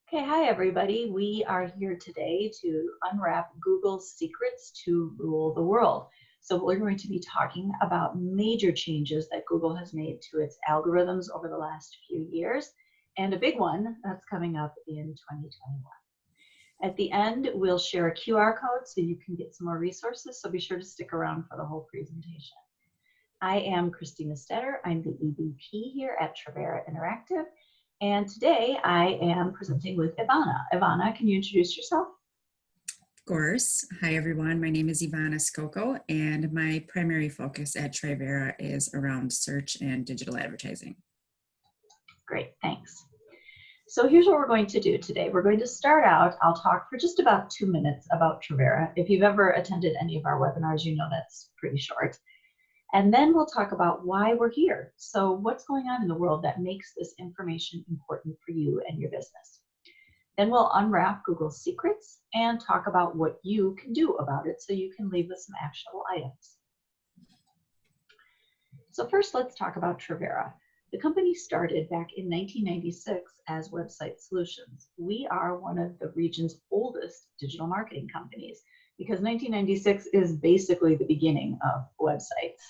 Okay, hi everybody. We are here today to unwrap Google's secrets to rule the world. So we're going to be talking about major changes that Google has made to its algorithms over the last few years, and a big one that's coming up in 2021. At the end, we'll share a QR code so you can get some more resources, so be sure to stick around for the whole presentation. I am Christina Stetter. I'm the EVP here at Trivera Interactive. And today I am presenting with Ivana. Ivana, can you introduce yourself? Of course. Hi, everyone. My name is Ivana Skoko, and my primary focus at Trivera is around search and digital advertising. Great, thanks. So here's what we're going to do today. We're going to start out, I'll talk for just about 2 minutes about Trivera. If you've ever attended any of our webinars, you know that's pretty short. And then we'll talk about why we're here. So what's going on in the world that makes this information important for you and your business. Then we'll unwrap Google's secrets and talk about what you can do about it so you can leave with some actionable items. So first, let's talk about Trivera. The company started back in 1996 as Website Solutions. We are one of the region's oldest digital marketing companies because 1996 is basically the beginning of websites.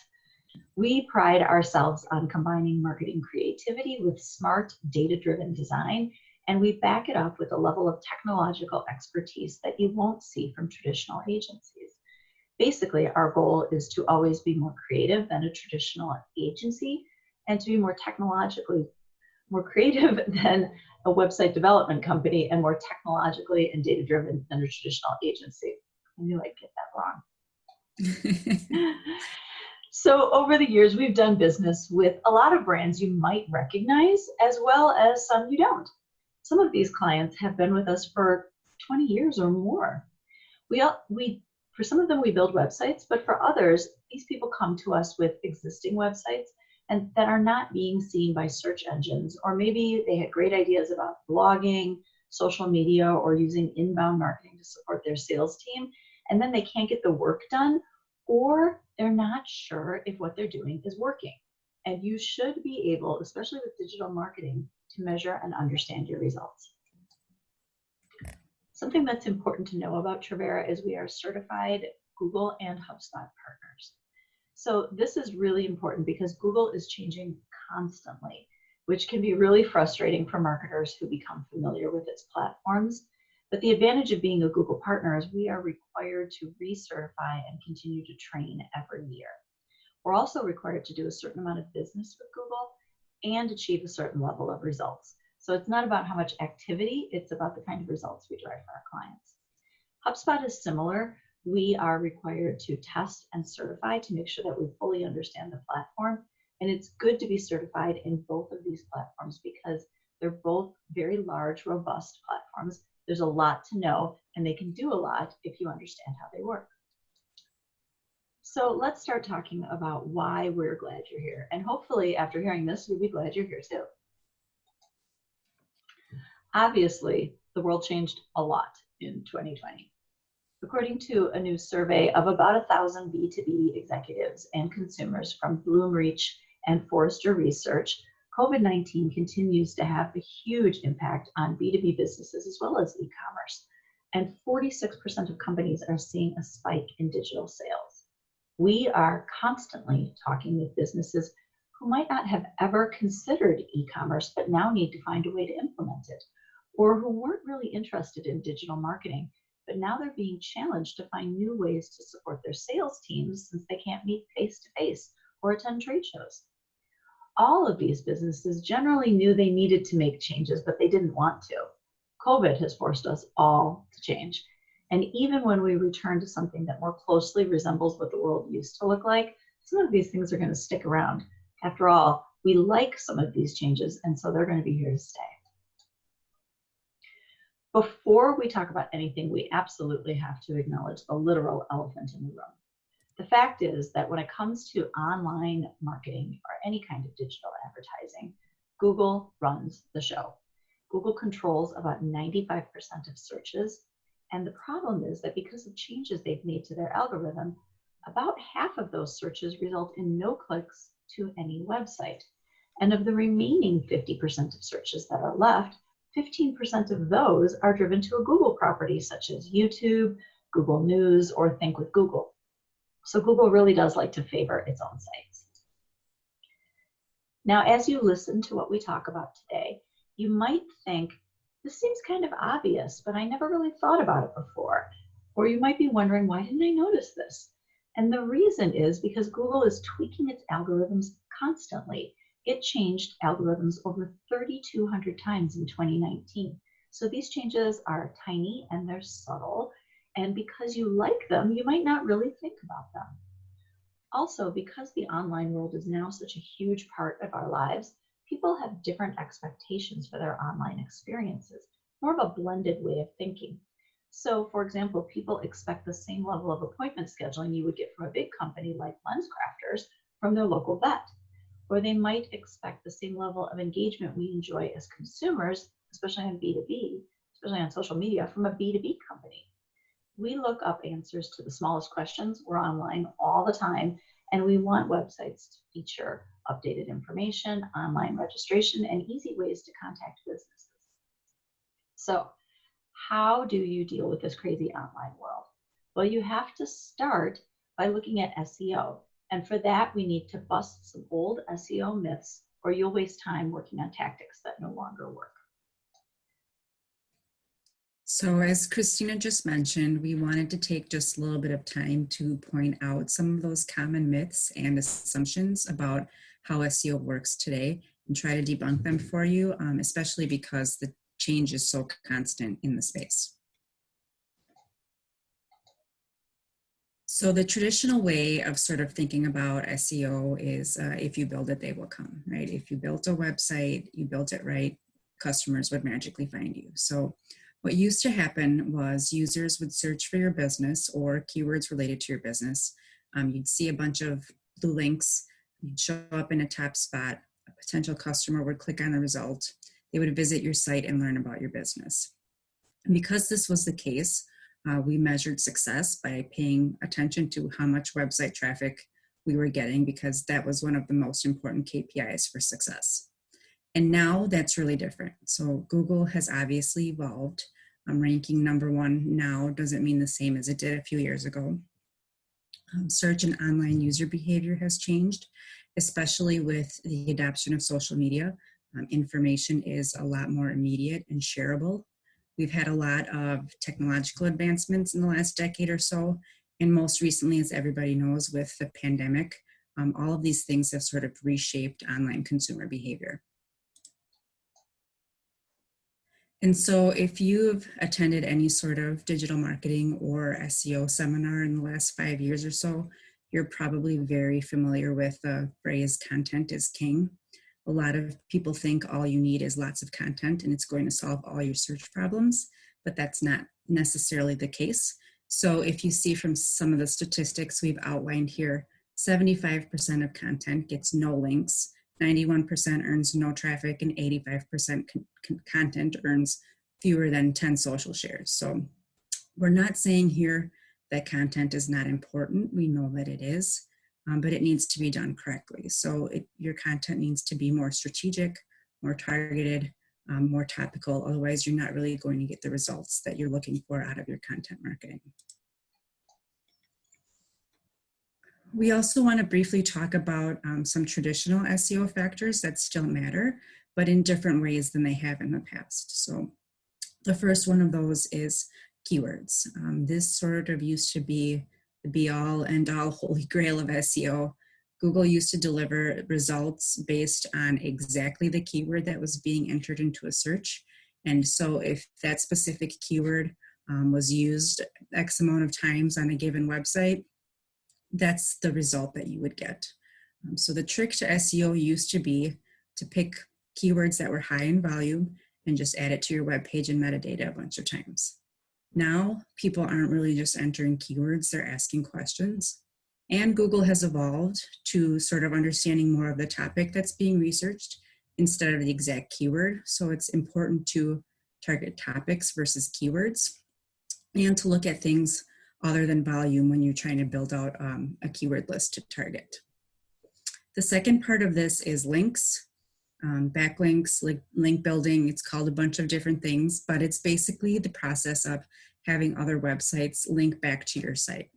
We pride ourselves on combining marketing creativity with smart, data-driven design, and we back it up with a level of technological expertise that you won't see from traditional agencies. Basically, our goal is to always be more creative than a traditional agency and to be more creative than a website development company and more technologically and data-driven than a traditional agency. I knew I'd get that wrong. So over the years, we've done business with a lot of brands you might recognize as well as some you don't. Some of these clients have been with us for 20 years or more. For some of them, we build websites, but for others, these people come to us with existing websites and that are not being seen by search engines, or maybe they had great ideas about blogging, social media, or using inbound marketing to support their sales team, and then they can't get the work done, or they're not sure if what they're doing is working. And you should be able, especially with digital marketing, to measure and understand your results. Something that's important to know about Trivera is we are certified Google and HubSpot partners. So this is really important because Google is changing constantly, which can be really frustrating for marketers who become familiar with its platforms. But the advantage of being a Google partner is we are required to recertify and continue to train every year. We're also required to do a certain amount of business with Google and achieve a certain level of results. So it's not about how much activity, it's about the kind of results we drive for our clients. HubSpot is similar. We are required to test and certify to make sure that we fully understand the platform. And it's good to be certified in both of these platforms because they're both very large, robust platforms. There's a lot to know, and they can do a lot if you understand how they work. So let's start talking about why we're glad you're here. And hopefully after hearing this, you'll be glad you're here too. Obviously, the world changed a lot in 2020. According to a new survey of about 1,000 B2B executives and consumers from Bloomreach and Forrester Research, COVID-19 continues to have a huge impact on B2B businesses as well as e-commerce. And 46% of companies are seeing a spike in digital sales. We are constantly talking with businesses who might not have ever considered e-commerce, but now need to find a way to implement it, or who weren't really interested in digital marketing, but now they're being challenged to find new ways to support their sales teams since they can't meet face-to-face or attend trade shows. All of these businesses generally knew they needed to make changes, but they didn't want to. COVID has forced us all to change. And even when we return to something that more closely resembles what the world used to look like, some of these things are going to stick around. After all, we like some of these changes, and so they're going to be here to stay. Before we talk about anything, we absolutely have to acknowledge the literal elephant in the room. The fact is that when it comes to online marketing or any kind of digital advertising, Google runs the show. Google controls about 95% of searches. And the problem is that because of changes they've made to their algorithm, about half of those searches result in no clicks to any website. And of the remaining 50% of searches that are left, 15% of those are driven to a Google property such as YouTube, Google News, or Think with Google. So Google really does like to favor its own sites. Now, as you listen to what we talk about today, you might think, this seems kind of obvious, but I never really thought about it before. Or you might be wondering, why didn't I notice this? And the reason is because Google is tweaking its algorithms constantly. It changed algorithms over 3,200 times in 2019. So these changes are tiny and they're subtle. And because you like them, you might not really think about them. Also, because the online world is now such a huge part of our lives, people have different expectations for their online experiences, more of a blended way of thinking. So, for example, people expect the same level of appointment scheduling you would get from a big company like LensCrafters from their local vet. Or they might expect the same level of engagement we enjoy as consumers, especially on B2B, especially on social media, from a B2B company. We look up answers to the smallest questions. We're online all the time, and we want websites to feature updated information, online registration, and easy ways to contact businesses. So, how do you deal with this crazy online world? Well, you have to start by looking at SEO. And for that, we need to bust some old SEO myths, or you'll waste time working on tactics that no longer work. So as Christina just mentioned, we wanted to take just a little bit of time to point out some of those common myths and assumptions about how SEO works today and try to debunk them for you, especially because the change is so constant in the space. So the traditional way of sort of thinking about SEO is if you build it, they will come, right? If you built a website, you built it right, customers would magically find you. So what used to happen was users would search for your business or keywords related to your business. You'd see a bunch of blue links, you'd show up in a top spot, a potential customer would click on the result, they would visit your site and learn about your business. And because this was the case, we measured success by paying attention to how much website traffic we were getting, because that was one of the most important KPIs for success. And now that's really different. So Google has obviously evolved. Ranking #1 now doesn't mean the same as it did a few years ago. Search and online user behavior has changed, especially with the adoption of social media. Information is a lot more immediate and shareable. We've had a lot of technological advancements in the last decade or so, and most recently, as everybody knows, with the pandemic, all of these things have sort of reshaped online consumer behavior. And so if you've attended any sort of digital marketing or SEO seminar in the last 5 years or so, you're probably very familiar with the phrase content is king. A lot of people think all you need is lots of content and it's going to solve all your search problems, but that's not necessarily the case. So if you see from some of the statistics we've outlined here, 75% of content gets no links, 91% earns no traffic, and 85% content earns fewer than 10 social shares. So we're not saying here that content is not important. We know that it is, but it needs to be done correctly. So your content needs to be more strategic, more targeted, more topical. Otherwise, you're not really going to get the results that you're looking for out of your content marketing. We also want to briefly talk about some traditional SEO factors that still matter, but in different ways than they have in the past. So the first one of those is keywords. This sort of used to be the be-all, end-all, holy grail of SEO. Google used to deliver results based on exactly the keyword that was being entered into a search. And so if that specific keyword was used X amount of times on a given website, that's the result that you would get. So the trick to SEO used to be to pick keywords that were high in value and just add it to your web page and metadata a bunch of times. Now, people aren't really just entering keywords, they're asking questions. And Google has evolved to sort of understanding more of the topic that's being researched instead of the exact keyword. So it's important to target topics versus keywords and to look at things other than volume when you're trying to build out a keyword list to target. The second part of this is links. backlinks, link building. It's called a bunch of different things, but it's basically the process of having other websites link back to your site.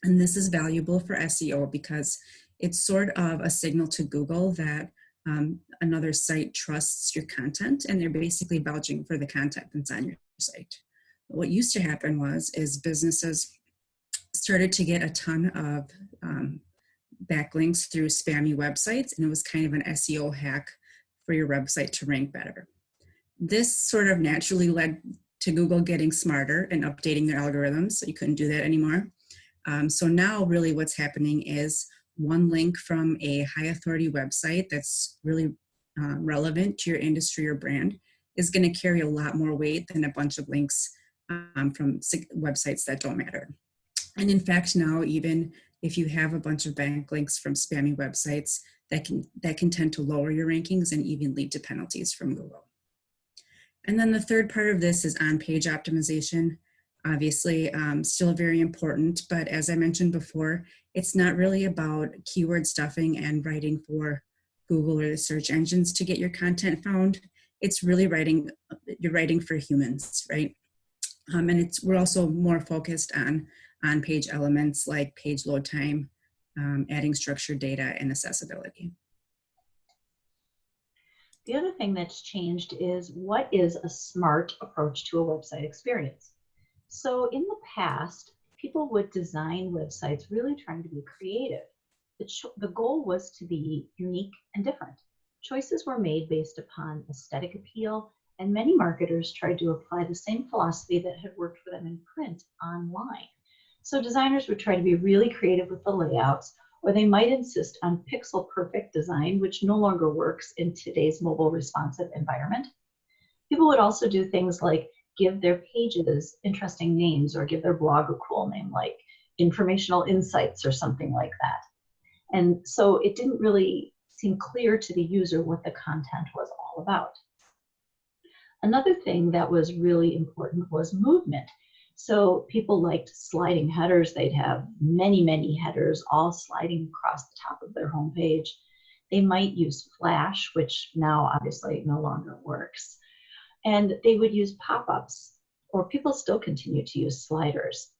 And this is valuable for SEO because it's sort of a signal to Google that another site trusts your content, and they're basically vouching for the content that's on your site. What used to happen is businesses started to get a ton of backlinks through spammy websites, and it was kind of an SEO hack for your website to rank better. This sort of naturally led to Google getting smarter and updating their algorithms, so you couldn't do that anymore. So now really what's happening is one link from a high authority website that's really relevant to your industry or brand is going to carry a lot more weight than a bunch of links from websites that don't matter. And in fact, now even if you have a bunch of backlinks from spammy websites, that can tend to lower your rankings and even lead to penalties from Google. And then the third part of this is on-page optimization. Obviously, still very important, but as I mentioned before, it's not really about keyword stuffing and writing for Google or the search engines to get your content found. It's really you're writing for humans, right? And we're also more focused on on-page elements like page load time, adding structured data, and accessibility. The other thing that's changed is what is a smart approach to a website experience. So in the past, people would design websites really trying to be creative. The goal was to be unique and different. Choices were made based upon aesthetic appeal, and many marketers tried to apply the same philosophy that had worked for them in print online. So designers would try to be really creative with the layouts, or they might insist on pixel perfect design, which no longer works in today's mobile responsive environment. People would also do things like give their pages interesting names or give their blog a cool name like Informational Insights or something like that. And so it didn't really seem clear to the user what the content was all about. Another thing that was really important was movement. So people liked sliding headers. They'd have many, many headers all sliding across the top of their homepage. They might use Flash, which now obviously no longer works. And they would use pop-ups, or people still continue to use sliders.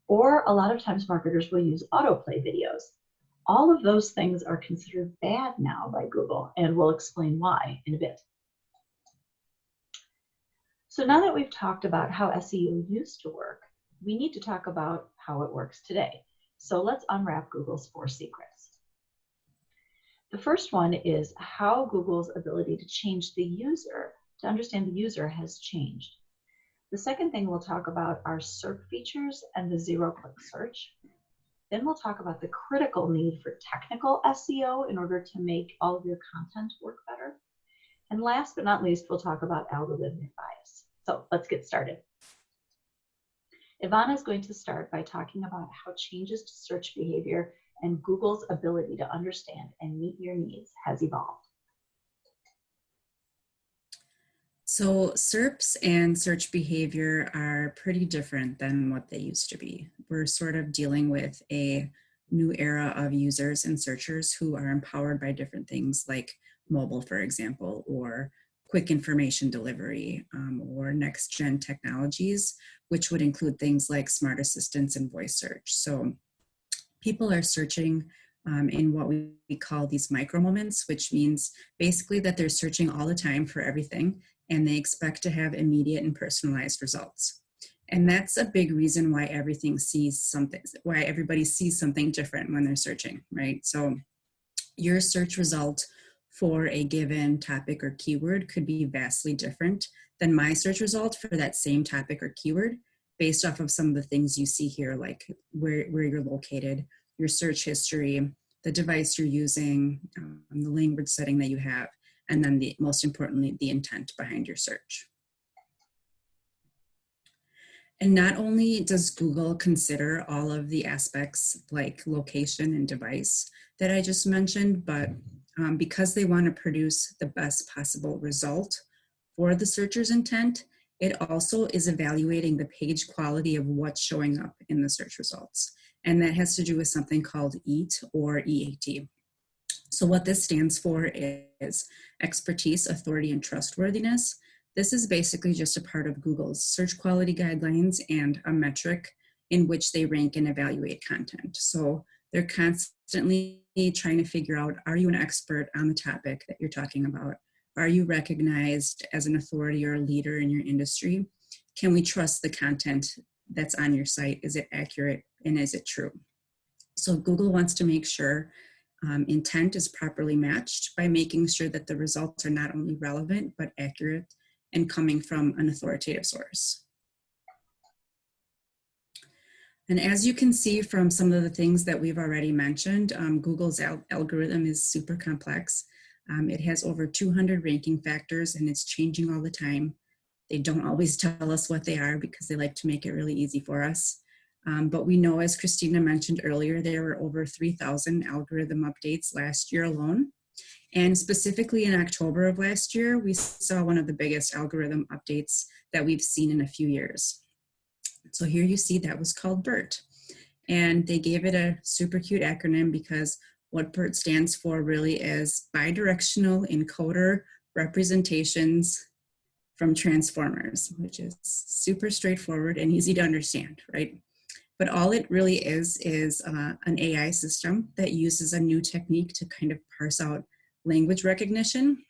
Or a lot of times marketers will use autoplay videos. All of those things are considered bad now by Google, and we'll explain why in a bit. So now that we've talked about how SEO used to work, we need to talk about how it works today. So let's unwrap Google's 4 secrets. The first one is how Google's ability to change the user, to understand the user, has changed. The second thing we'll talk about are SERP features and the zero-click search. Then we'll talk about the critical need for technical SEO in order to make all of your content work better. And last but not least, we'll talk about algorithmic bias. So let's get started. Ivana is going to start by talking about how changes to search behavior and Google's ability to understand and meet your needs has evolved. So SERPs and search behavior are pretty different than what they used to be. We're sort of dealing with a new era of users and searchers who are empowered by different things like mobile, for example, or quick information delivery, or next-gen technologies, which would include things like smart assistants and voice search. So people are searching in what we call these micro moments, which means basically that they're searching all the time for everything, and they expect to have immediate and personalized results. And that's a big reason why everybody sees something different when they're searching, right? So your search result for a given topic or keyword could be vastly different than my search result for that same topic or keyword based off of some of the things you see here, like where you're located, your search history, the device you're using, the language setting that you have, and then most importantly, the intent behind your search. And not only does Google consider all of the aspects like location and device that I just mentioned, but because they want to produce the best possible result for the searcher's intent, it also is evaluating the page quality of what's showing up in the search results. And that has to do with something called EAT or EAT. So what this stands for is expertise, authority, and trustworthiness. This is basically just a part of Google's search quality guidelines and a metric in which they rank and evaluate content. So they're constantly trying to figure out, are you an expert on the topic that you're talking about? Are you recognized as an authority or a leader in your industry? Can we trust the content that's on your site? Is it accurate and is it true? So Google wants to make sure intent is properly matched by making sure that the results are not only relevant, but accurate and coming from an authoritative source. And as you can see from some of the things that we've already mentioned, Google's algorithm is super complex. It has over 200 ranking factors and it's changing all the time. They don't always tell us what they are because they like to make it really easy for us. But we know, as Christina mentioned earlier, there were over 3,000 algorithm updates last year alone. And specifically in October of last year, we saw one of the biggest algorithm updates that we've seen in a few years. So here you see that was called BERT. And they gave it a super cute acronym because what BERT stands for really is bidirectional encoder representations from transformers, which is super straightforward and easy to understand, right? But all it really is an AI system that uses a new technique to kind of parse out language recognition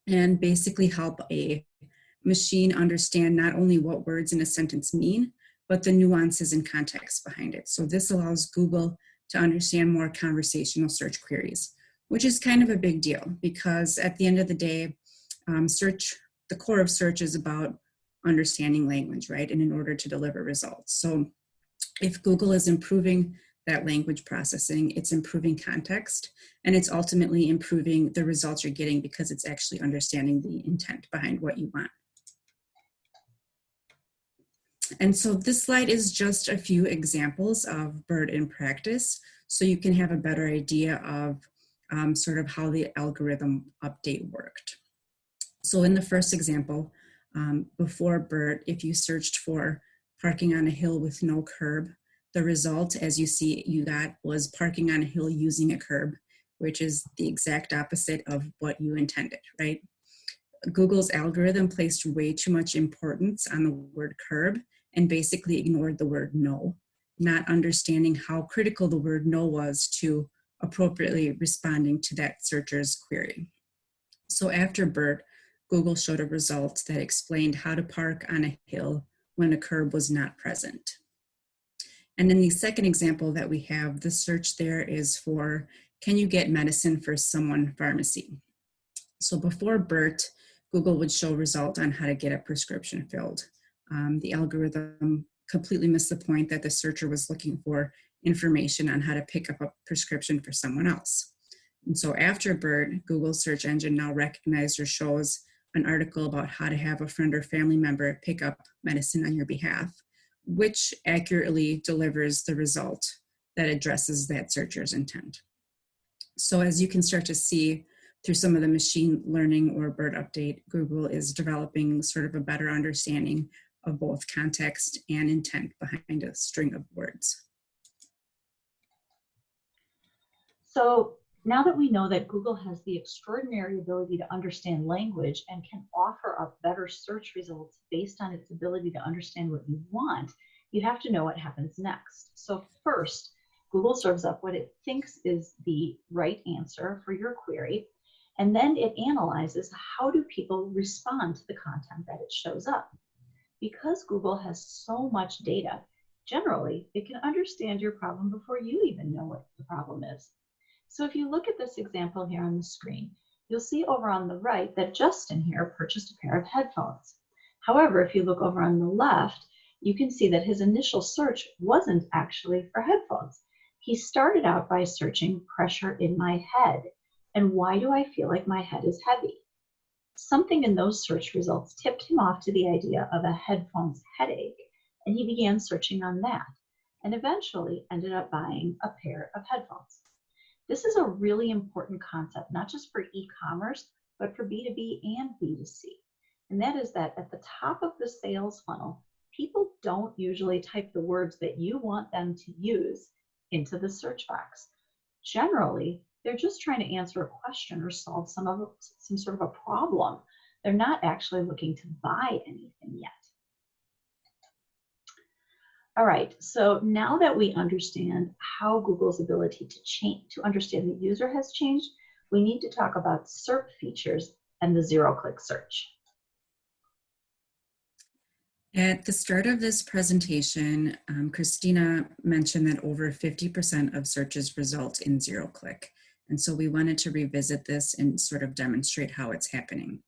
and basically help a machine understand not only what words in a sentence mean, but the nuances and context behind it. So this allows Google to understand more conversational search queries, which is kind of a big deal because at the end of the day, the core of search is about understanding language, right? And in order to deliver results. So if Google is improving that language processing, it's improving context, and it's ultimately improving the results you're getting because it's actually understanding the intent behind what you want. And so this slide is just a few examples of BERT in practice, so you can have a better idea of sort of how the algorithm update worked. So in the first example, before BERT, if you searched for parking on a hill with no curb, the result, as you see, you got was parking on a hill using a curb, which is the exact opposite of what you intended, right? Google's algorithm placed way too much importance on the word curb and basically ignored the word no, not understanding how critical the word no was to appropriately responding to that searcher's query. So after BERT, Google showed a result that explained how to park on a hill when a curb was not present. And in the second example that we have, the search there is for, can you get medicine for someone pharmacy? So before BERT, Google would show a result on how to get a prescription filled. The algorithm completely missed the point that the searcher was looking for information on how to pick up a prescription for someone else. And so after BERT, Google's search engine now recognizes or shows an article about how to have a friend or family member pick up medicine on your behalf, which accurately delivers the result that addresses that searcher's intent. So as you can start to see through some of the machine learning or BERT update, Google is developing sort of a better understanding of both context and intent behind a string of words. So now that we know that Google has the extraordinary ability to understand language and can offer up better search results based on its ability to understand what you want, you have to know what happens next. So first, Google serves up what it thinks is the right answer for your query, and then it analyzes how do people respond to the content that it shows up. Because Google has so much data, generally, it can understand your problem before you even know what the problem is. So if you look at this example here on the screen, you'll see over on the right that Justin here purchased a pair of headphones. However, if you look over on the left, you can see that his initial search wasn't actually for headphones. He started out by searching pressure in my head and why do I feel like my head is heavy? Something in those search results tipped him off to the idea of a headphones headache, and he began searching on that and eventually ended up buying a pair of headphones. This is a really important concept, not just for e-commerce, but for B2B and B2C. And that is that at the top of the sales funnel, people don't usually type the words that you want them to use into the search box. Generally, They're just trying to answer a question or solve some sort of a problem. They're not actually looking to buy anything yet. All right, so now that we understand how Google's ability to understand the user has changed, we need to talk about SERP features and the zero-click search. At the start of this presentation, Christina mentioned that over 50% of searches result in zero-click. And so we wanted to revisit this and sort of demonstrate how it's happening.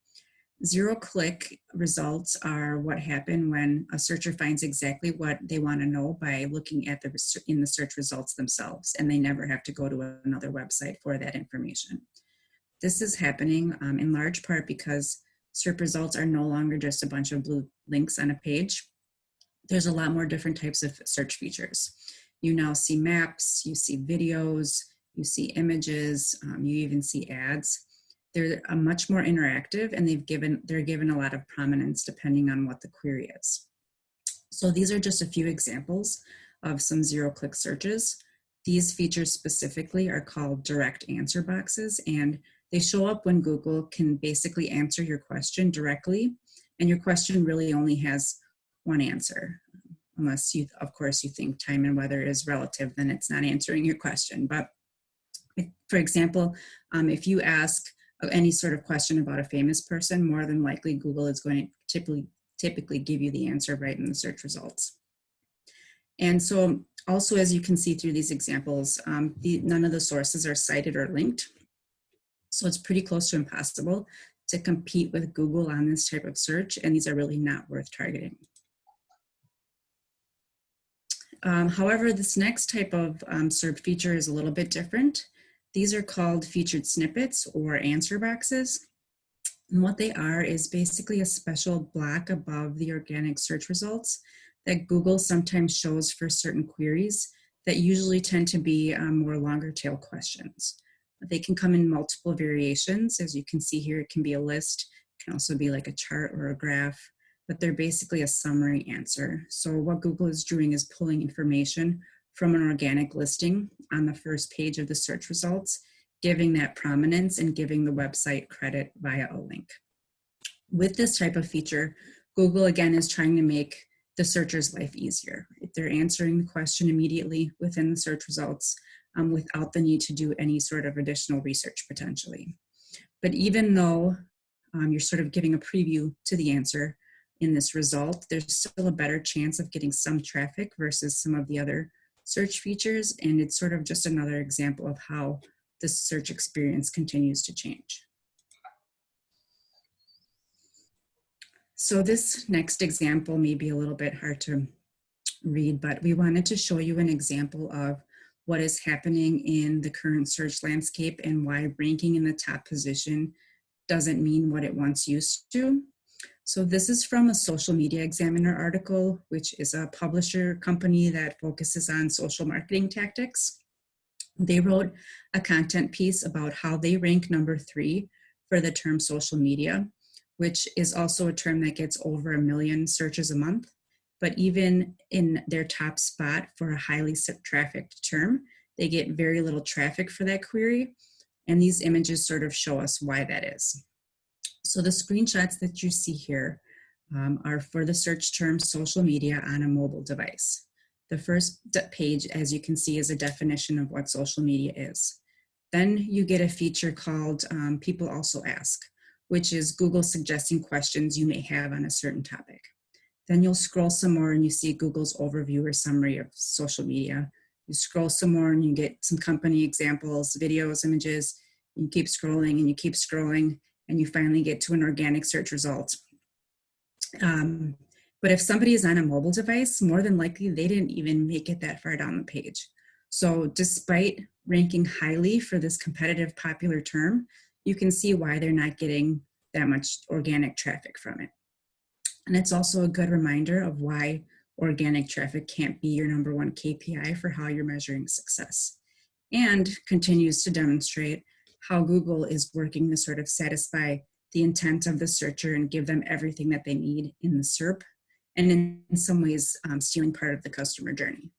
Zero-click results are what happen when a searcher finds exactly what they want to know by looking at in the search results themselves, and they never have to go to another website for that information. This is happening in large part because SERP results are no longer just a bunch of blue links on a page. There's a lot more different types of search features. You now see maps, you see videos, you see images, you even see ads. They're much more interactive, and they're given a lot of prominence depending on what the query is. So these are just a few examples of some zero-click searches. These features specifically are called direct answer boxes, and they show up when Google can basically answer your question directly, and your question really only has one answer. Unless you, of course, you think time and weather is relative, then it's not answering your question. But for example, if you ask any sort of question about a famous person, more than likely Google is going to typically give you the answer right in the search results. And so also, as you can see through these examples, none of the sources are cited or linked. So it's pretty close to impossible to compete with Google on this type of search, and these are really not worth targeting. However, this next type of SERP feature is a little bit different. These are called featured snippets or answer boxes. And what they are is basically a special block above the organic search results that Google sometimes shows for certain queries that usually tend to be more longer tail questions. They can come in multiple variations. As you can see here, it can be a list, it can also be like a chart or a graph, but they're basically a summary answer. So what Google is doing is pulling information from an organic listing on the first page of the search results, giving that prominence and giving the website credit via a link. With this type of feature, Google again is trying to make the searcher's life easier. If they're answering the question immediately within the search results without the need to do any sort of additional research potentially. But even though you're sort of giving a preview to the answer in this result, there's still a better chance of getting some traffic versus some of the other search features, and it's sort of just another example of how the search experience continues to change. So this next example may be a little bit hard to read, but we wanted to show you an example of what is happening in the current search landscape and why ranking in the top position doesn't mean what it once used to. So this is from a Social Media Examiner article, which is a publisher company that focuses on social marketing tactics. They wrote a content piece about how they rank number 3 for the term social media, which is also a term that gets over 1 million searches a month. But even in their top spot for a highly trafficked term, they get very little traffic for that query. And these images sort of show us why that is. So the screenshots that you see here are for the search term social media on a mobile device. The first page, as you can see, is a definition of what social media is. Then you get a feature called People Also Ask, which is Google suggesting questions you may have on a certain topic. Then you'll scroll some more and you see Google's overview or summary of social media. You scroll some more and you get some company examples, videos, images. You keep scrolling and you keep scrolling, and you finally get to an organic search result. But if somebody is on a mobile device, more than likely they didn't even make it that far down the page. So despite ranking highly for this competitive popular term, you can see why they're not getting that much organic traffic from it. And it's also a good reminder of why organic traffic can't be your number one KPI for how you're measuring success, and continues to demonstrate how Google is working to sort of satisfy the intent of the searcher and give them everything that they need in the SERP, and in some ways stealing part of the customer journey.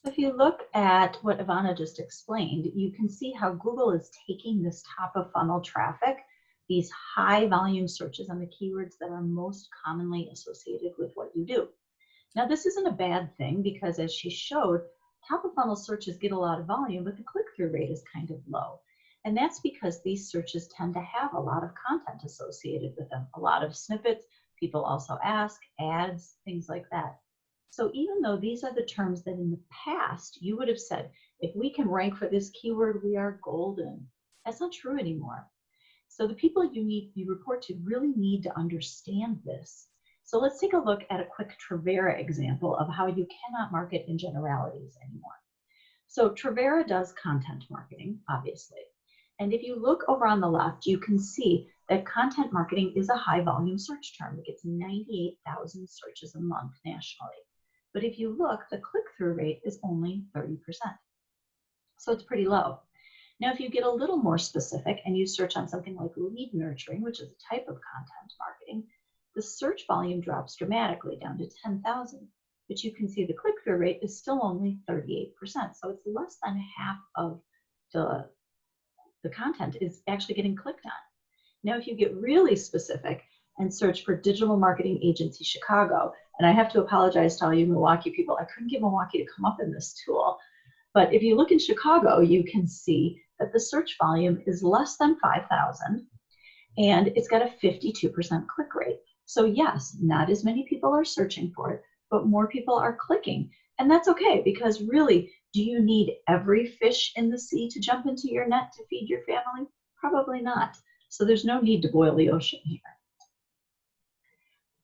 If you look at what Ivana just explained, you can see how Google is taking this top of funnel traffic, these high volume searches on the keywords that are most commonly associated with what you do. Now, this isn't a bad thing because, as she showed, top of funnel searches get a lot of volume, but the click-through rate is kind of low. And that's because these searches tend to have a lot of content associated with them, a lot of snippets. People also ask, ads, things like that. So even though these are the terms that in the past you would have said, if we can rank for this keyword, we are golden. That's not true anymore. So the people you report to really need to understand this. So let's take a look at a quick Trivera example of how you cannot market in generalities anymore. So Trivera does content marketing, obviously. And if you look over on the left, you can see that content marketing is a high volume search term. It gets 98,000 searches a month nationally. But if you look, the click-through rate is only 30%. So it's pretty low. Now, if you get a little more specific and you search on something like lead nurturing, which is a type of content marketing, the search volume drops dramatically down to 10,000. But you can see the click-through rate is still only 38%. So it's less than half of the content is actually getting clicked on. Now, if you get really specific and search for Digital Marketing Agency Chicago, and I have to apologize to all you Milwaukee people, I couldn't get Milwaukee to come up in this tool, but if you look in Chicago, you can see that the search volume is less than 5,000, and it's got a 52% click rate. So yes, not as many people are searching for it, but more people are clicking. And that's okay, because really, do you need every fish in the sea to jump into your net to feed your family? Probably not. So there's no need to boil the ocean here.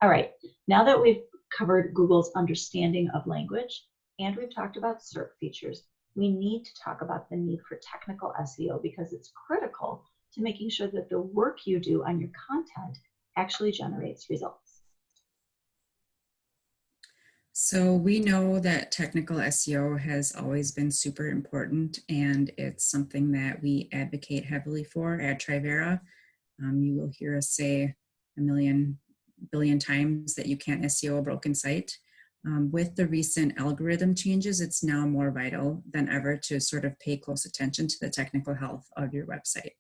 All right, now that we've covered Google's understanding of language and we've talked about SERP features, we need to talk about the need for technical SEO because it's critical to making sure that the work you do on your content actually generates results. So we know that technical SEO has always been super important, and it's something that we advocate heavily for at Trivera. You will hear us say a billion times that you can't SEO a broken site. With the recent algorithm changes, it's now more vital than ever to sort of pay close attention to the technical health of your website.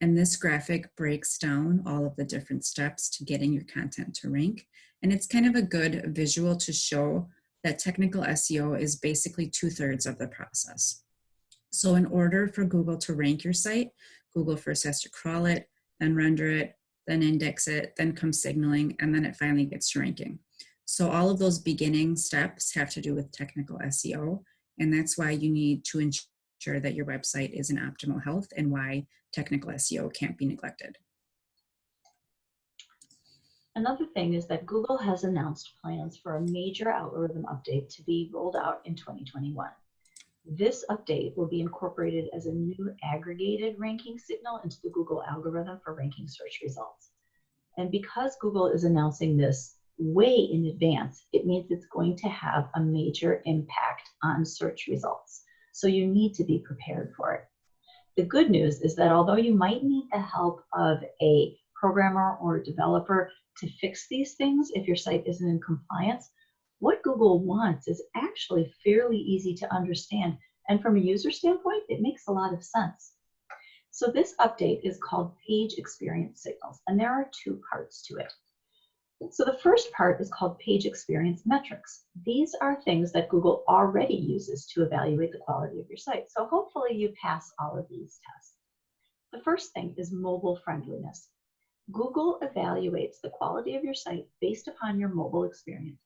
And this graphic breaks down all of the different steps to getting your content to rank. And it's kind of a good visual to show that technical SEO is basically 2/3 of the process. So in order for Google to rank your site, Google first has to crawl it, then render it, then index it, then comes signaling, and then it finally gets to ranking. So all of those beginning steps have to do with technical SEO, and that's why you need to ensure that your website is in optimal health and why technical SEO can't be neglected. Another thing is that Google has announced plans for a major algorithm update to be rolled out in 2021. This update will be incorporated as a new aggregated ranking signal into the Google algorithm for ranking search results. And because Google is announcing this way in advance, it means it's going to have a major impact on search results. So you need to be prepared for it. The good news is that although you might need the help of a programmer or a developer to fix these things if your site isn't in compliance, what Google wants is actually fairly easy to understand. And from a user standpoint, it makes a lot of sense. So this update is called Page Experience Signals, and there are two parts to it. So the first part is called Page Experience Metrics. These are things that Google already uses to evaluate the quality of your site. So hopefully you pass all of these tests. The first thing is mobile friendliness. Google evaluates the quality of your site based upon your mobile experience,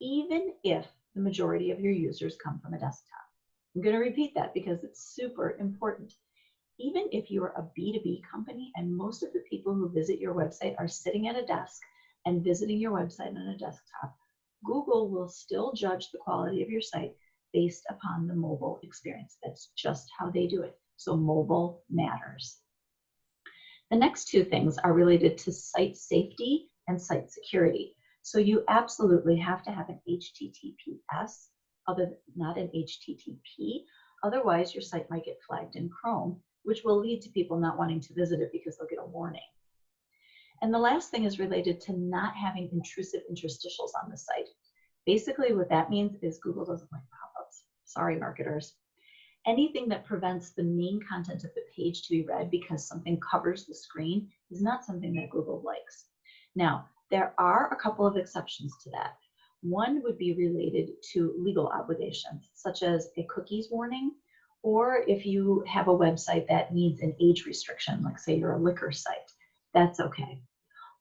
even if the majority of your users come from a desktop. I'm going to repeat that because it's super important. Even if you're a B2B company and most of the people who visit your website are sitting at a desk and visiting your website on a desktop, Google will still judge the quality of your site based upon the mobile experience. That's just how they do it. So mobile matters. The next two things are related to site safety and site security. So you absolutely have to have an HTTPS, not an HTTP. Otherwise, your site might get flagged in Chrome, which will lead to people not wanting to visit it because they'll get a warning. And the last thing is related to not having intrusive interstitials on the site. Basically, what that means is Google doesn't like pop-ups. Sorry, marketers. Anything that prevents the main content of the page to be read because something covers the screen is not something that Google likes. Now, there are a couple of exceptions to that. One would be related to legal obligations, such as a cookies warning, or if you have a website that needs an age restriction, like say you're a liquor site, that's okay.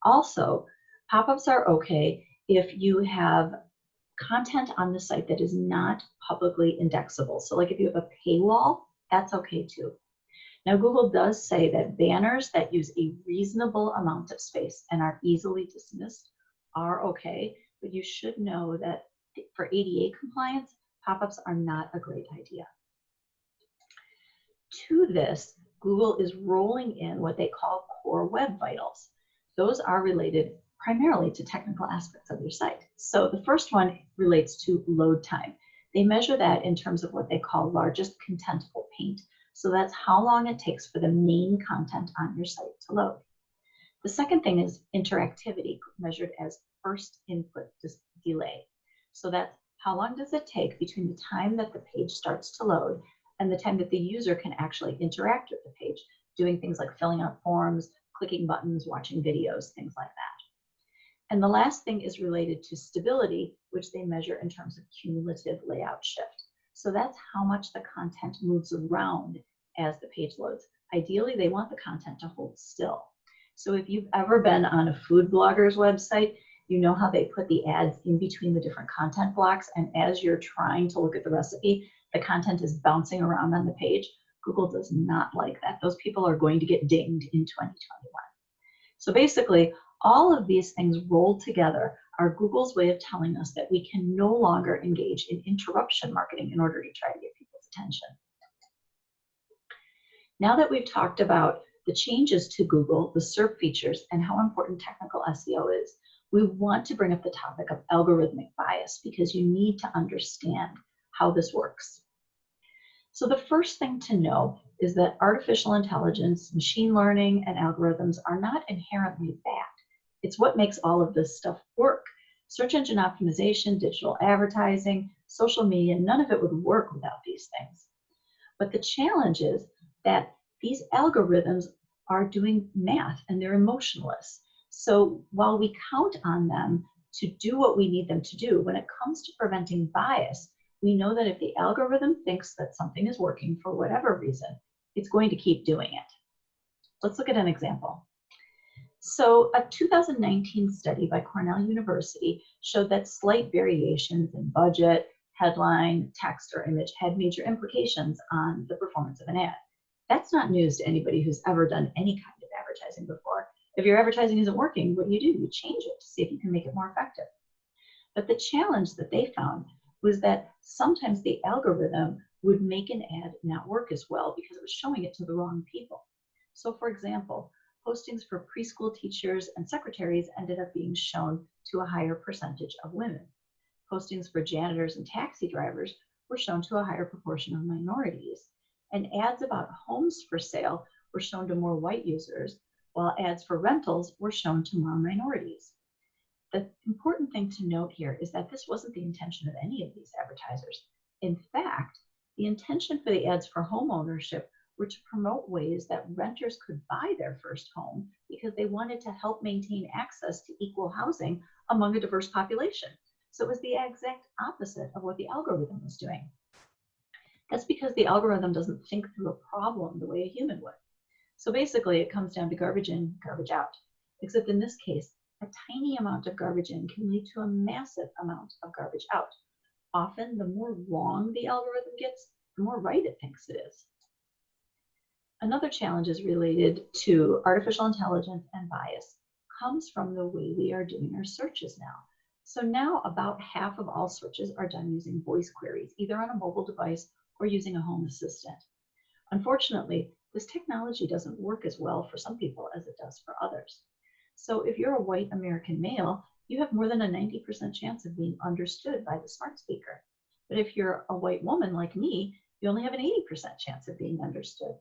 Also, pop-ups are okay if you have content on the site that is not publicly indexable. So like if you have a paywall, that's okay too. Now, Google does say that banners that use a reasonable amount of space and are easily dismissed are okay, but you should know that for ADA compliance, pop-ups are not a great idea. To this, Google is rolling in what they call core web vitals. Those are related primarily to technical aspects of your site. So the first one relates to load time. They measure that in terms of what they call largest contentful paint. So that's how long it takes for the main content on your site to load. The second thing is interactivity, measured as first input delay. So that's how long does it take between the time that the page starts to load and the time that the user can actually interact with the page, doing things like filling out forms, clicking buttons, watching videos, things like that. And the last thing is related to stability, which they measure in terms of cumulative layout shift. So that's how much the content moves around as the page loads. Ideally, they want the content to hold still. So if you've ever been on a food blogger's website, you know how they put the ads in between the different content blocks, and as you're trying to look at the recipe, the content is bouncing around on the page. Google does not like that. Those people are going to get dinged in 2021. So basically, all of these things rolled together are Google's way of telling us that we can no longer engage in interruption marketing in order to try to get people's attention. Now that we've talked about the changes to Google, the SERP features, and how important technical SEO is, we want to bring up the topic of algorithmic bias because you need to understand how this works. So the first thing to know is that artificial intelligence, machine learning, and algorithms are not inherently bad. It's what makes all of this stuff work. Search engine optimization, digital advertising, social media, none of it would work without these things. But the challenge is that these algorithms are doing math and they're emotionless. So while we count on them to do what we need them to do, when it comes to preventing bias, we know that if the algorithm thinks that something is working for whatever reason, it's going to keep doing it. Let's look at an example. So a 2019 study by Cornell University showed that slight variations in budget, headline, text, or image had major implications on the performance of an ad. That's not news to anybody who's ever done any kind of advertising before. If your advertising isn't working, what do? You change it to see if you can make it more effective. But the challenge that they found was that sometimes the algorithm would make an ad not work as well because it was showing it to the wrong people. So for example, postings for preschool teachers and secretaries ended up being shown to a higher percentage of women. Postings for janitors and taxi drivers were shown to a higher proportion of minorities. And ads about homes for sale were shown to more white users, while ads for rentals were shown to more minorities. The important thing to note here is that this wasn't the intention of any of these advertisers. In fact, the intention for the ads for home ownership were to promote ways that renters could buy their first home because they wanted to help maintain access to equal housing among a diverse population. So it was the exact opposite of what the algorithm was doing. That's because the algorithm doesn't think through a problem the way a human would. So basically, it comes down to garbage in, garbage out. Except in this case, a tiny amount of garbage in can lead to a massive amount of garbage out. Often, the more wrong the algorithm gets, the more right it thinks it is. Another challenge is related to artificial intelligence and bias, comes from the way we are doing our searches now. So now about half of all searches are done using voice queries, either on a mobile device or using a home assistant. Unfortunately, this technology doesn't work as well for some people as it does for others. So if you're a white American male, you have more than a 90% chance of being understood by the smart speaker. But if you're a white woman like me, you only have an 80% chance of being understood.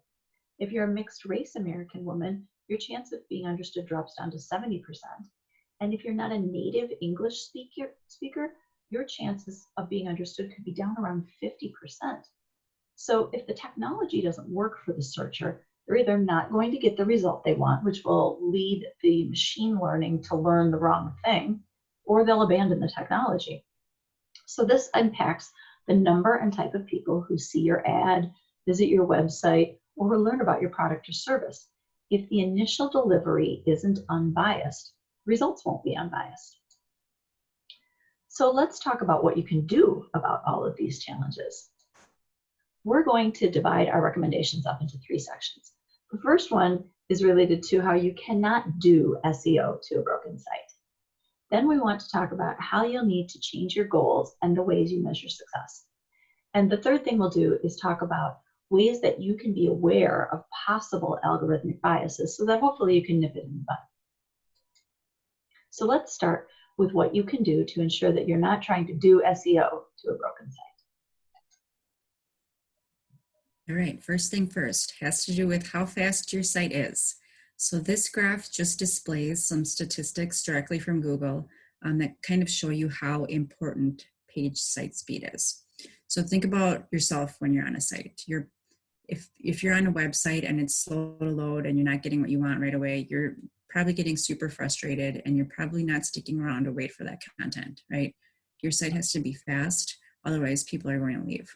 If you're a mixed race American woman, your chance of being understood drops down to 70%. And if you're not a native English speaker, your chances of being understood could be down around 50%. So if the technology doesn't work for the searcher, they're either not going to get the result they want, which will lead the machine learning to learn the wrong thing, or they'll abandon the technology. So this impacts the number and type of people who see your ad, visit your website, or learn about your product or service. If the initial delivery isn't unbiased, results won't be unbiased. So let's talk about what you can do about all of these challenges. We're going to divide our recommendations up into 3 sections. The first one is related to how you cannot do SEO to a broken site. Then we want to talk about how you'll need to change your goals and the ways you measure success. And the third thing we'll do is talk about ways that you can be aware of possible algorithmic biases so that hopefully you can nip it in the bud. So let's start with what you can do to ensure that you're not trying to do SEO to a broken site. All right, first thing first, has to do with how fast your site is. So this graph just displays some statistics directly from Google that kind of show you how important page site speed is. So think about yourself when you're on a site. If you're on a website and it's slow to load and you're not getting what you want right away, you're probably getting super frustrated and you're probably not sticking around to wait for that content, right? Your site has to be fast, otherwise people are going to leave.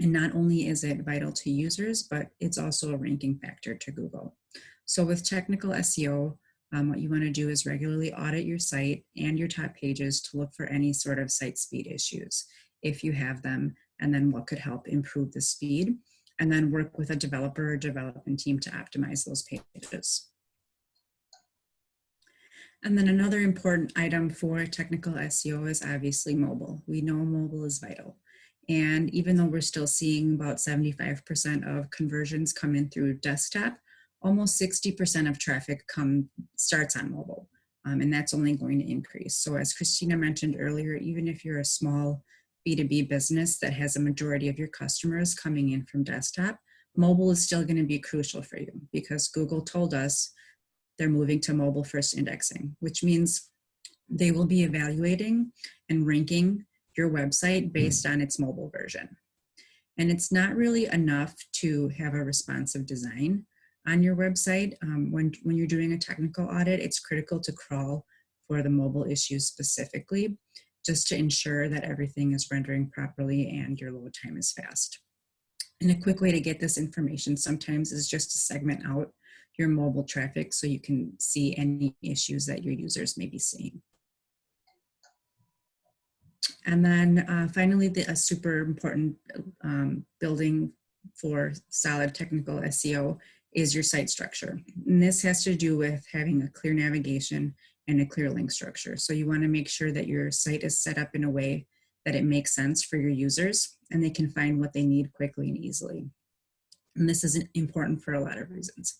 And not only is it vital to users, but it's also a ranking factor to Google. So with technical SEO, what you want to do is regularly audit your site and your top pages to look for any sort of site speed issues, if you have them, and then what could help improve the speed, and then work with a developer or development team to optimize those pages. And then another important item for technical SEO is obviously mobile. We know mobile is vital. And even though we're still seeing about 75% of conversions come in through desktop, almost 60% of traffic starts on mobile. And that's only going to increase. So as Christina mentioned earlier, even if you're a small B2B business that has a majority of your customers coming in from desktop, mobile is still going to be crucial for you because Google told us they're moving to mobile first indexing, which means they will be evaluating and ranking your website based on its mobile version. And it's not really enough to have a responsive design on your website. When you're doing a technical audit, it's critical to crawl for the mobile issues specifically, just to ensure that everything is rendering properly and your load time is fast. And a quick way to get this information sometimes is just to segment out your mobile traffic so you can see any issues that your users may be seeing. And then finally, a super important building for solid technical SEO is your site structure. And this has to do with having a clear navigation and a clear link structure. So you want to make sure that your site is set up in a way that it makes sense for your users and they can find what they need quickly and easily. And this is important for a lot of reasons.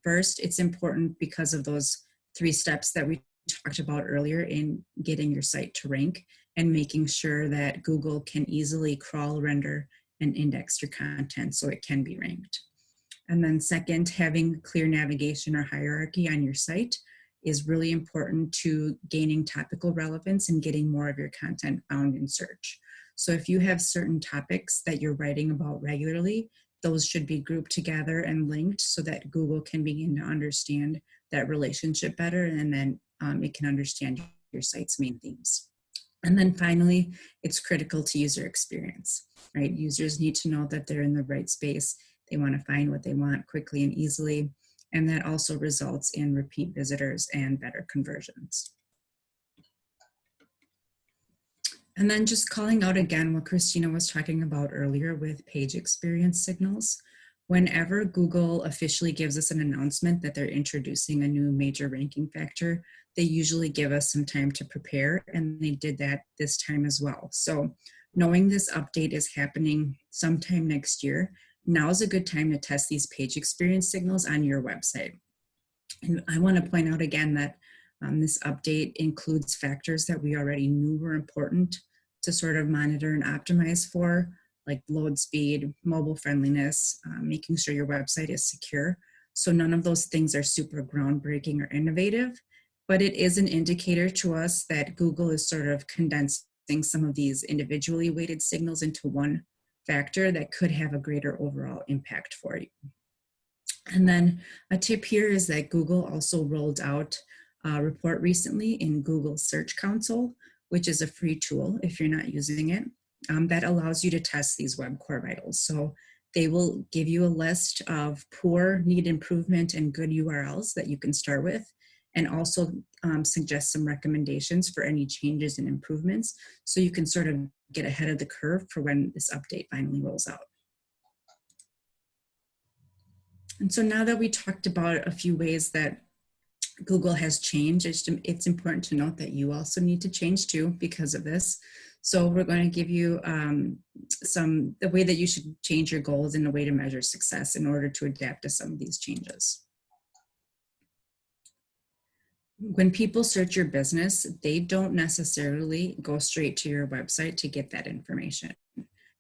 First, it's important because of those 3 steps that we talked about earlier in getting your site to rank and making sure that Google can easily crawl, render, and index your content so it can be ranked. And then second, having clear navigation or hierarchy on your site is really important to gaining topical relevance and getting more of your content found in search. So if you have certain topics that you're writing about regularly, those should be grouped together and linked so that Google can begin to understand that relationship better, and then it can understand your site's main themes. And then finally, it's critical to user experience, right? Users need to know that they're in the right space. They want to find what they want quickly and easily, and that also results in repeat visitors and better conversions. And then just calling out again what Christina was talking about earlier with page experience signals. Whenever Google officially gives us an announcement that they're introducing a new major ranking factor, they usually give us some time to prepare, and they did that this time as well. So knowing this update is happening sometime next year, now is a good time to test these page experience signals on your website. And I want to point out again that this update includes factors that we already knew were important to sort of monitor and optimize for, like load speed, mobile friendliness, making sure your website is secure. So none of those things are super groundbreaking or innovative, but it is an indicator to us that Google is sort of condensing some of these individually weighted signals into one factor that could have a greater overall impact for you. And then a tip here is that Google also rolled out a report recently in Google Search Console, which is a free tool if you're not using it, that allows you to test these web core vitals. So they will give you a list of poor, need improvement, and good URLs that you can start with, and also suggest some recommendations for any changes and improvements, so you can sort of get ahead of the curve for when this update finally rolls out. And so now that we talked about a few ways that Google has changed, it's important to note that you also need to change too because of this. So we're going to give you the way that you should change your goals and a way to measure success in order to adapt to some of these changes. When people search your business, they don't necessarily go straight to your website to get that information.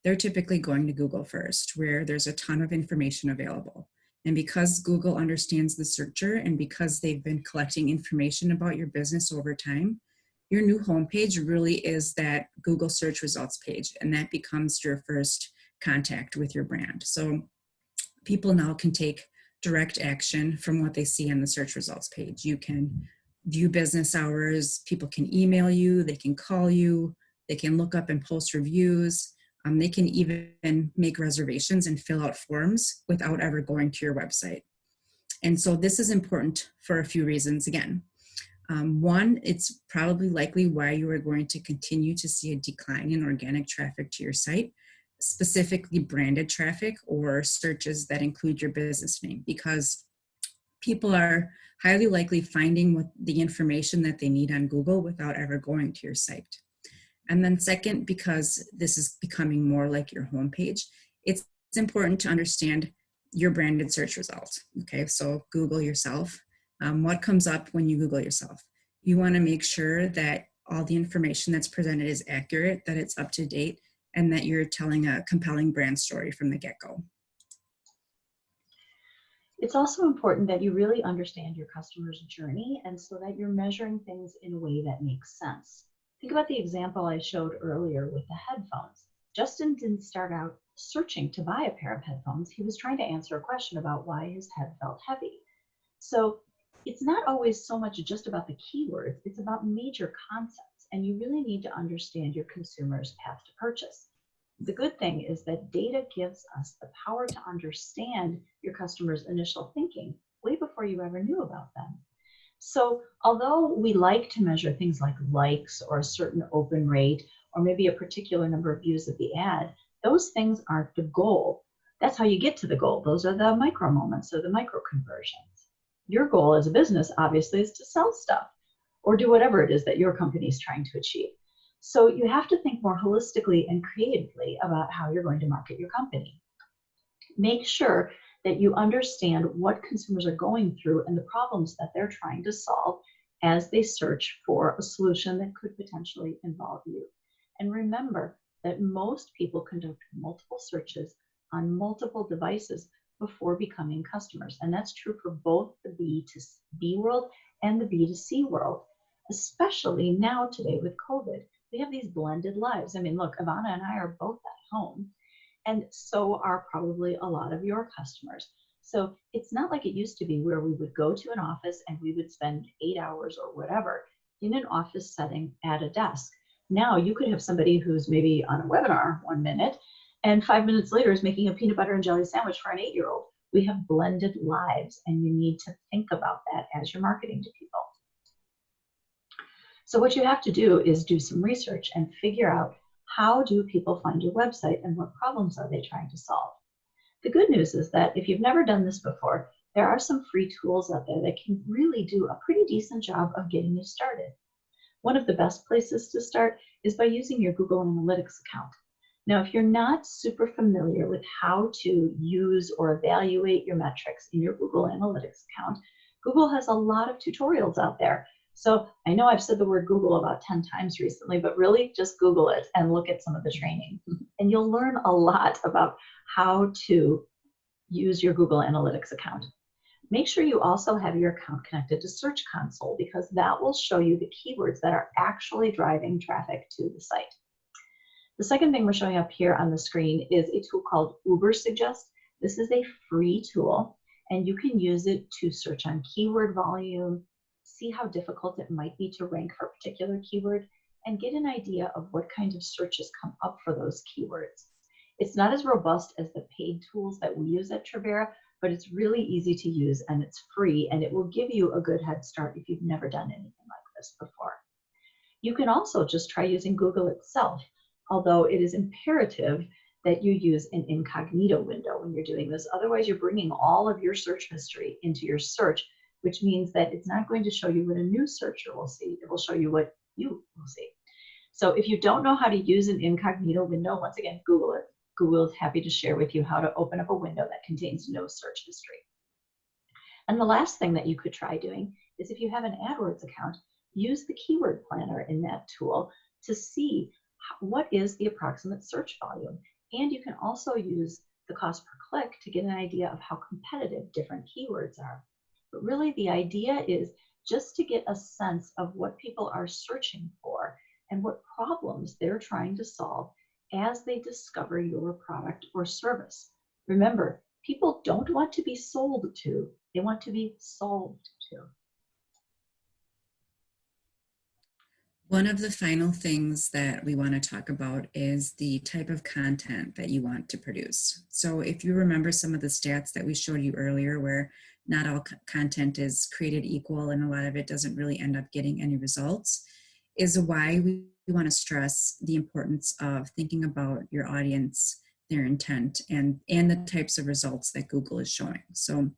They're typically going to Google first, where there's a ton of information available. And because Google understands the searcher and because they've been collecting information about your business over time, your new homepage really is that Google search results page, and that becomes your first contact with your brand. So people now can take direct action from what they see on the search results page. You can view business hours, people can email you, they can call you, they can look up and post reviews. They can even make reservations and fill out forms without ever going to your website. And so this is important for a few reasons again. One, it's probably likely why you are going to continue to see a decline in organic traffic to your site, specifically branded traffic or searches that include your business name, because people are highly likely finding the information that they need on Google without ever going to your site. And then second, because this is becoming more like your homepage, it's important to understand your branded search results. Okay, so Google yourself. What comes up when you Google yourself? You want to make sure that all the information that's presented is accurate, that it's up to date, and that you're telling a compelling brand story from the get-go. It's also important that you really understand your customer's journey, and so that you're measuring things in a way that makes sense. Think about the example I showed earlier with the headphones. Justin didn't start out searching to buy a pair of headphones. He was trying to answer a question about why his head felt heavy. So it's not always so much just about the keywords, it's about major concepts, and you really need to understand your consumer's path to purchase. The good thing is that data gives us the power to understand your customer's initial thinking way before you ever knew about them. So although we like to measure things like likes or a certain open rate or maybe a particular number of views of the ad, those things aren't the goal. That's how you get to the goal. Those are the micro moments or the micro conversions. Your goal as a business, obviously, is to sell stuff or do whatever it is that your company is trying to achieve. So you have to think more holistically and creatively about how you're going to market your company. Make sure that you understand what consumers are going through and the problems that they're trying to solve as they search for a solution that could potentially involve you. And remember that most people conduct multiple searches on multiple devices before becoming customers. And that's true for both the B2B world and the B2C world, especially now today with COVID. We have these blended lives. I mean, look, Ivana and I are both at home, and so are probably a lot of your customers. So it's not like it used to be where we would go to an office and we would spend 8 hours or whatever in an office setting at a desk. Now you could have somebody who's maybe on a webinar 1 minute and 5 minutes later is making a peanut butter and jelly sandwich for an 8-year-old. We have blended lives, and you need to think about that as you're marketing to people. So what you have to do is do some research and figure out, how do people find your website and what problems are they trying to solve? The good news is that if you've never done this before, there are some free tools out there that can really do a pretty decent job of getting you started. One of the best places to start is by using your Google Analytics account. Now, if you're not super familiar with how to use or evaluate your metrics in your Google Analytics account, Google has a lot of tutorials out there. So I know I've said the word Google about 10 times recently, but really just Google it and look at some of the training. And you'll learn a lot about how to use your Google Analytics account. Make sure you also have your account connected to Search Console, because that will show you the keywords that are actually driving traffic to the site. The second thing we're showing up here on the screen is a tool called Uber Suggest. This is a free tool, and you can use it to search on keyword volume, see how difficult it might be to rank for a particular keyword, and get an idea of what kinds of searches come up for those keywords. It's not as robust as the paid tools that we use at Trivera, but it's really easy to use and it's free, and it will give you a good head start if you've never done anything like this before. You can also just try using Google itself, although it is imperative that you use an incognito window when you're doing this. Otherwise, you're bringing all of your search history into your search, which means that it's not going to show you what a new searcher will see. It will show you what you will see. So if you don't know how to use an incognito window, once again, Google it. Google is happy to share with you how to open up a window that contains no search history. And the last thing that you could try doing is, if you have an AdWords account, use the keyword planner in that tool to see what is the approximate search volume. And you can also use the cost per click to get an idea of how competitive different keywords are. But really the idea is just to get a sense of what people are searching for and what problems they're trying to solve as they discover your product or service. Remember, people don't want to be sold to, they want to be solved to. One of the final things that we want to talk about is the type of content that you want to produce. So if you remember some of the stats that we showed you earlier, where not all content is created equal and a lot of it doesn't really end up getting any results, is why we want to stress the importance of thinking about your audience, their intent, and the types of results that Google is showing. So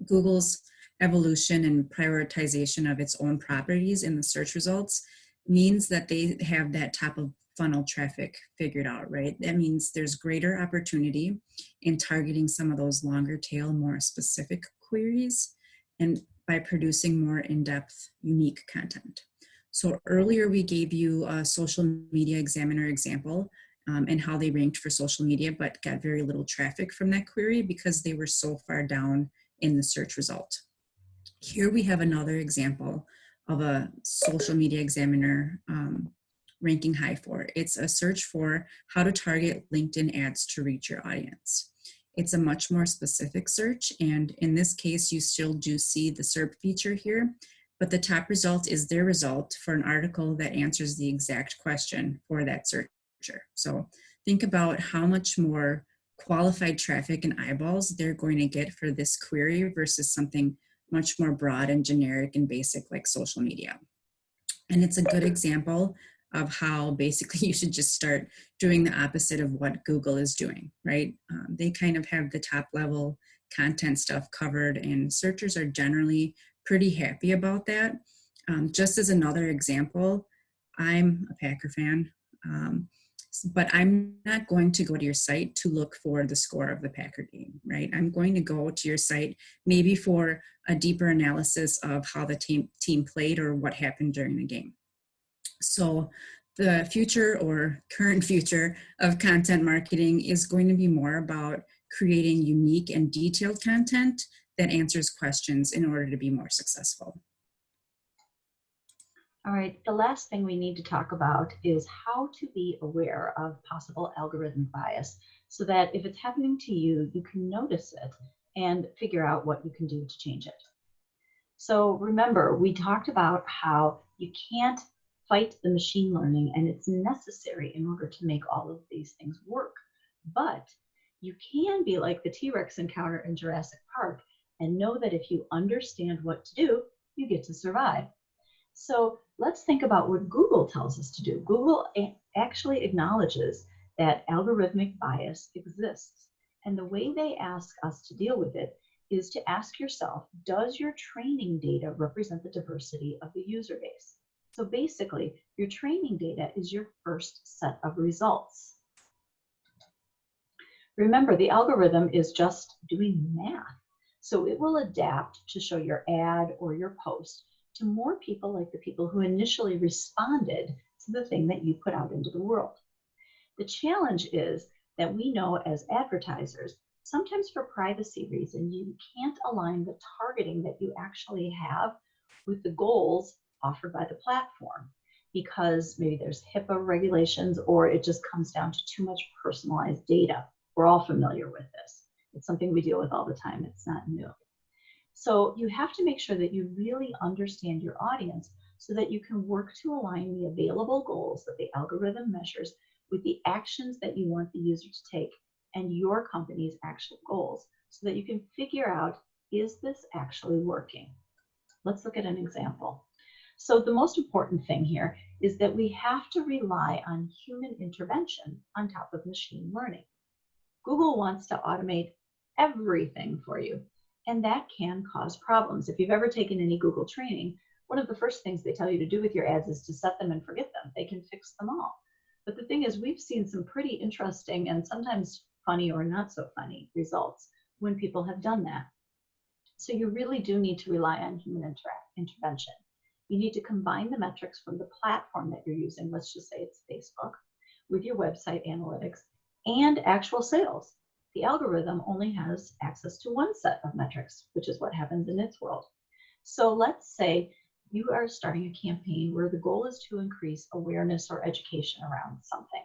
Google's evolution and prioritization of its own properties in the search results means that they have that top of funnel traffic figured out, right? That means there's greater opportunity in targeting some of those longer tail, more specific queries, and by producing more in-depth, unique content. So earlier we gave you a social media examiner example and how they ranked for social media, but got very little traffic from that query because they were so far down in the search result. Here we have another example of a social media examiner ranking high for. It's a search for how to target LinkedIn ads to reach your audience. It's a much more specific search, and in this case, you still do see the SERP feature here, but the top result is their result for an article that answers the exact question for that searcher. So think about how much more qualified traffic and eyeballs they're going to get for this query versus something much more broad and generic and basic like social media. And it's a good example of how basically you should just start doing the opposite of what Google is doing, right? They kind of have the top level content stuff covered, and searchers are generally pretty happy about that. Just as another example, I'm a Packer fan, but I'm not going to go to your site to look for the score of the Packer game, right? I'm going to go to your site maybe for a deeper analysis of how the team played or what happened during the game. So the future or current future of content marketing is going to be more about creating unique and detailed content that answers questions in order to be more successful. All right, the last thing we need to talk about is how to be aware of possible algorithmic bias so that if it's happening to you, you can notice it and figure out what you can do to change it. So remember, we talked about how you can't fight the machine learning, and it's necessary in order to make all of these things work. But you can be like the T-Rex encounter in Jurassic Park and know that if you understand what to do, you get to survive. So let's think about what Google tells us to do. Google actually acknowledges that algorithmic bias exists. And the way they ask us to deal with it is to ask yourself, does your training data represent the diversity of the user base? So basically, your training data is your first set of results. Remember, the algorithm is just doing math. So it will adapt to show your ad or your post to more people like the people who initially responded to the thing that you put out into the world. The challenge is that we know as advertisers Sometimes for privacy reasons, you can't align the targeting that you actually have with the goals offered by the platform because maybe there's HIPAA regulations or it just comes down to too much personalized data. We're all familiar with this. It's something we deal with all the time. It's not new. So you have to make sure that you really understand your audience so that you can work to align the available goals that the algorithm measures with the actions that you want the user to take and your company's actual goals so that you can figure out, is this actually working? Let's look at an example. So the most important thing here is that we have to rely on human intervention on top of machine learning. Google wants to automate everything for you, and that can cause problems. If you've ever taken any Google training, one of the first things they tell you to do with your ads is to set them and forget them. They can fix them all. But the thing is, we've seen some pretty interesting and sometimes funny or not so funny results when people have done that. So you really do need to rely on human intervention. You need to combine the metrics from the platform that you're using, let's just say it's Facebook, with your website analytics and actual sales. The algorithm only has access to one set of metrics, which is what happens in its world. So let's say you are starting a campaign where the goal is to increase awareness or education around something.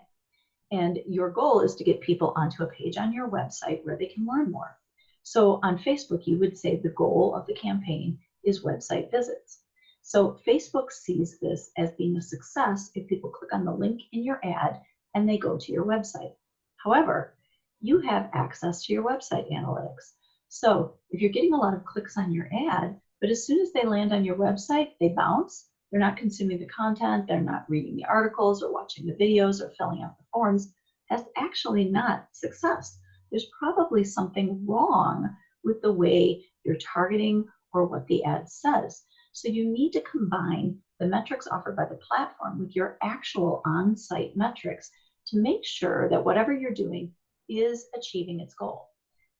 And your goal is to get people onto a page on your website where they can learn more. So on Facebook, you would say the goal of the campaign is website visits. So Facebook sees this as being a success if people click on the link in your ad and they go to your website. However, you have access to your website analytics. So if you're getting a lot of clicks on your ad, but as soon as they land on your website, they bounce, they're not consuming the content, they're not reading the articles or watching the videos or filling out the forms, that's actually not success. There's probably something wrong with the way you're targeting or what the ad says. So you need to combine the metrics offered by the platform with your actual on-site metrics to make sure that whatever you're doing is achieving its goal.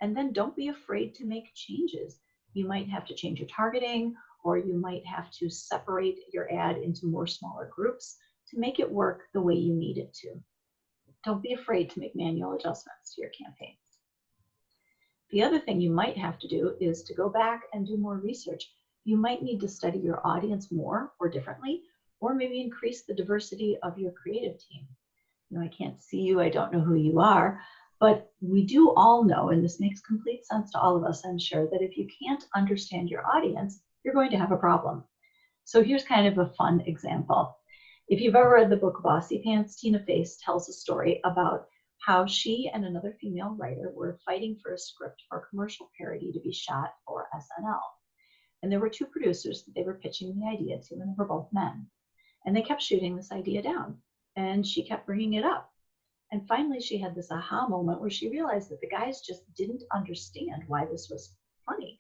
And then don't be afraid to make changes. You might have to change your targeting, or you might have to separate your ad into more smaller groups to make it work the way you need it to. Don't be afraid to make manual adjustments to your campaign. The other thing you might have to do is to go back and do more research. You might need to study your audience more or differently, or maybe increase the diversity of your creative team. You know, I can't see you, I don't know who you are, but we do all know, and this makes complete sense to all of us, I'm sure, that if you can't understand your audience, you're going to have a problem. So here's kind of a fun example. If you've ever read the book Bossy Pants, Tina Fey tells a story about how she and another female writer were fighting for a script for a commercial parody to be shot for SNL. And there were two producers that they were pitching the idea to, and they were both men. And they kept shooting this idea down, and she kept bringing it up. And finally, she had this aha moment where she realized that the guys just didn't understand why this was funny.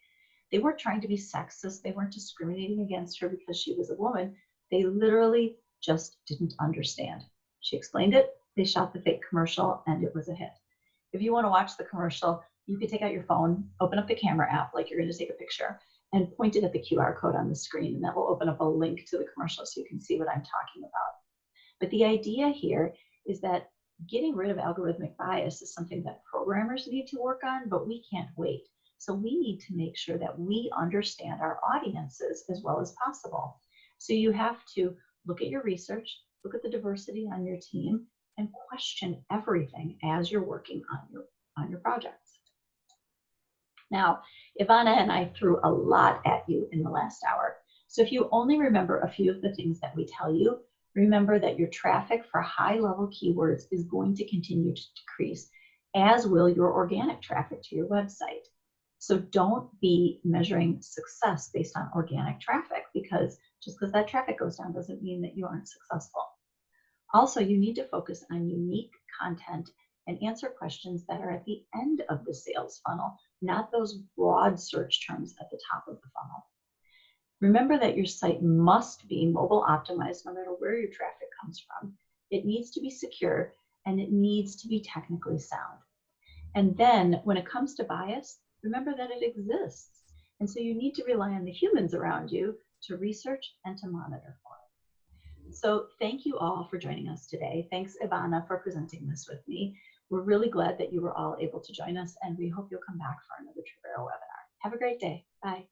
They weren't trying to be sexist. They weren't discriminating against her because she was a woman. They literally just didn't understand. She explained it. They shot the fake commercial, and it was a hit. If you want to watch the commercial, you could take out your phone, open up the camera app like you're going to take a picture, and point it at the QR code on the screen, and that will open up a link to the commercial so you can see what I'm talking about. But the idea here is that getting rid of algorithmic bias is something that programmers need to work on, but we can't wait. So we need to make sure that we understand our audiences as well as possible. So you have to look at your research, look at the diversity on your team, and question everything as you're working on your projects. Now, Ivana and I threw a lot at you in the last hour. So if you only remember a few of the things that we tell you, remember that your traffic for high-level keywords is going to continue to decrease, as will your organic traffic to your website. So don't be measuring success based on organic traffic, because just because that traffic goes down doesn't mean that you aren't successful. Also, you need to focus on unique content and answer questions that are at the end of the sales funnel, not those broad search terms at the top of the funnel. Remember that your site must be mobile optimized no matter where your traffic comes from. It needs to be secure, and it needs to be technically sound. And then when it comes to bias, remember that it exists. And so you need to rely on the humans around you to research and to monitor for it. So thank you all for joining us today. Thanks, Ivana, for presenting this with me. We're really glad that you were all able to join us, and we hope you'll come back for another Trivera webinar. Have a great day. Bye.